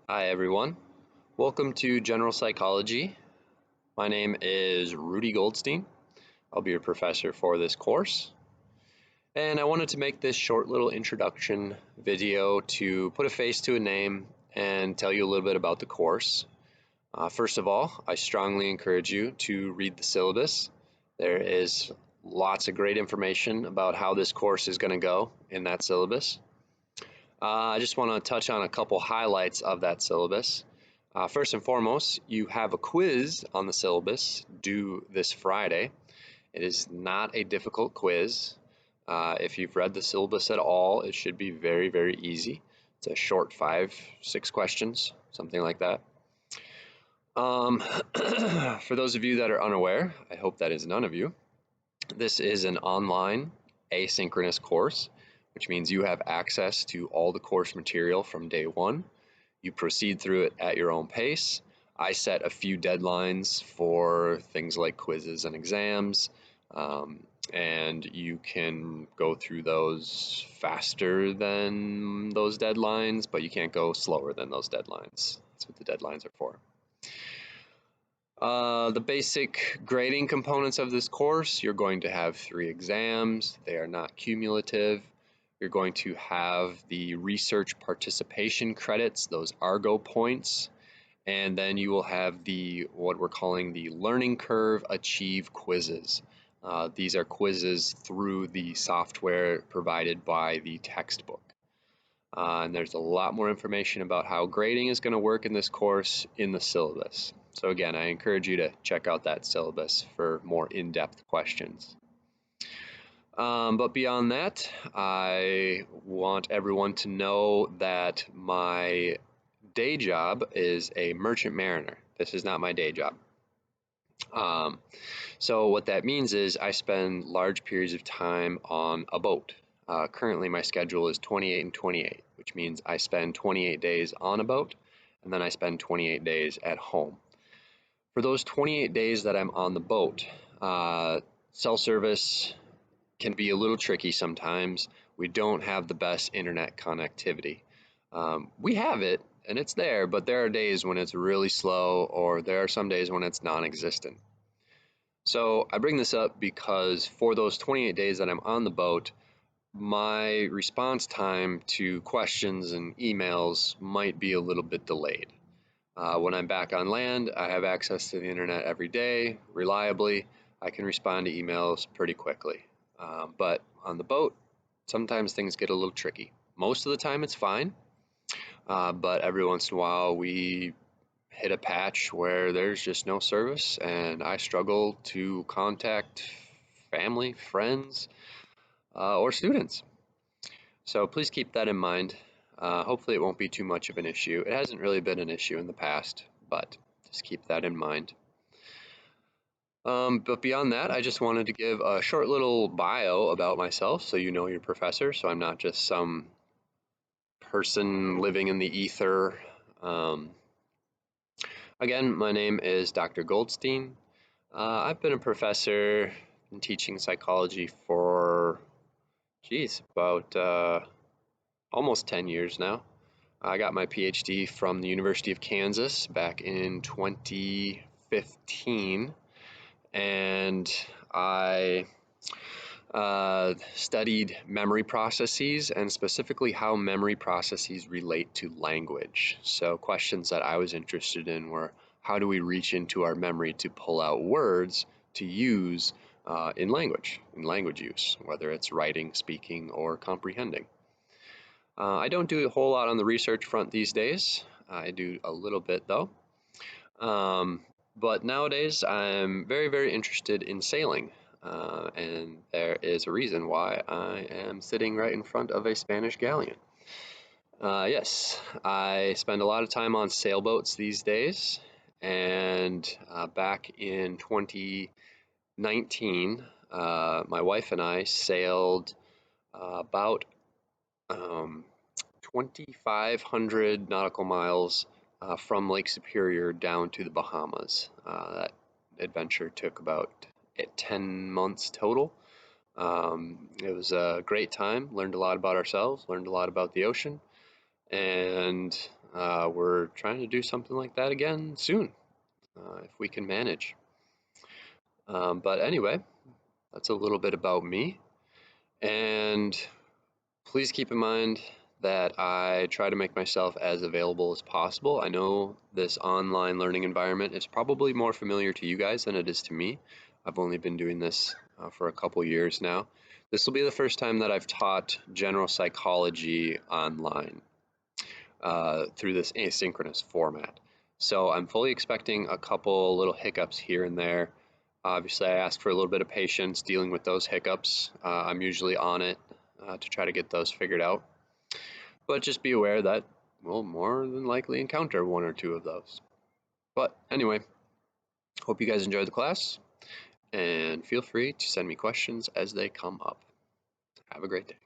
Hi everyone, welcome to General Psychology. My name is Rudy Goldstein. I'll be your professor for this course. And I wanted to make this short little introduction video to put a face to a name and tell you a little bit about the course. First of all, I strongly encourage you to read the syllabus. There is lots of great information about how this course is going to go in that syllabus. I just want to touch on a couple highlights of that syllabus. First and foremost, you have a quiz on the syllabus due this Friday. It is not a difficult quiz. If you've read the syllabus at all, it should be very, very easy. It's a short 5-6 questions, something like that. For those of you that are unaware, I hope that is none of you, this is an online asynchronous course, which means you have access to all the course material from day one. You proceed through it at your own pace. I set a few deadlines for things like quizzes and exams, and you can go through those faster than those deadlines, but you can't go slower than those deadlines. That's what the deadlines are for. The basic grading components of this course, you're going to have 3 exams. They are not cumulative. You're going to have the research participation credits, those Argo points, and then you will have what we're calling the learning curve achieve quizzes. These are quizzes through the software provided by the textbook. And there's a lot more information about how grading is going to work in this course in the syllabus. So again, I encourage you to check out that syllabus for more in-depth questions. But beyond that, I want everyone to know that my day job is a merchant mariner. This is not my day job. So what that means is I spend large periods of time on a boat. Currently my schedule is 28 and 28, which means I spend 28 days on a boat and then I spend 28 days at home. For those 28 days that I'm on the boat, cell service can be a little tricky sometimes. We don't have the best internet connectivity. We have it and it's there, but there are days when it's really slow, or there are some days when it's non-existent. So I bring this up because for those 28 days that I'm on the boat, my response time to questions and emails might be a little bit delayed. When I'm back on land, I have access to the internet every day, reliably. I can respond to emails pretty quickly. But on the boat, sometimes things get a little tricky. Most of the time it's fine, but every once in a while we hit a patch where there's just no service and I struggle to contact family, friends, or students. So please keep that in mind. Hopefully it won't be too much of an issue. It hasn't really been an issue in the past, but just keep that in mind. But beyond that, I just wanted to give a short little bio about myself so you know your professor, so I'm not just some person living in the ether. Again, my name is Dr. Goldstein. I've been a professor in teaching psychology for, about almost 10 years now. I got my PhD from the University of Kansas back in 2015, and I studied memory processes, and specifically how memory processes relate to language. So questions that I was interested in were, how do we reach into our memory to pull out words to use in language use, whether it's writing, speaking, or comprehending. I don't do a whole lot on the research front these days. I do a little bit though. But nowadays I'm very, very interested in sailing. And there is a reason why I am sitting right in front of a Spanish galleon. Yes, I spend a lot of time on sailboats these days, and back in 2019, my wife and I sailed about 2,500 nautical miles from Lake Superior down to the Bahamas. That adventure took about 10 months total. It was a great time, learned a lot about ourselves, learned a lot about the ocean, and we're trying to do something like that again soon, if we can manage. But anyway, that's a little bit about me. And please keep in mind that I try to make myself as available as possible. I know this online learning environment is probably more familiar to you guys than it is to me. I've only been doing this for a couple years now. This will be the first time that I've taught general psychology online through this asynchronous format. So I'm fully expecting a couple little hiccups here and there. Obviously, I ask for a little bit of patience dealing with those hiccups. I'm usually on it to try to get those figured out. But just be aware that we'll more than likely encounter one or two of those. But anyway, hope you guys enjoyed the class, and feel free to send me questions as they come up. Have a great day.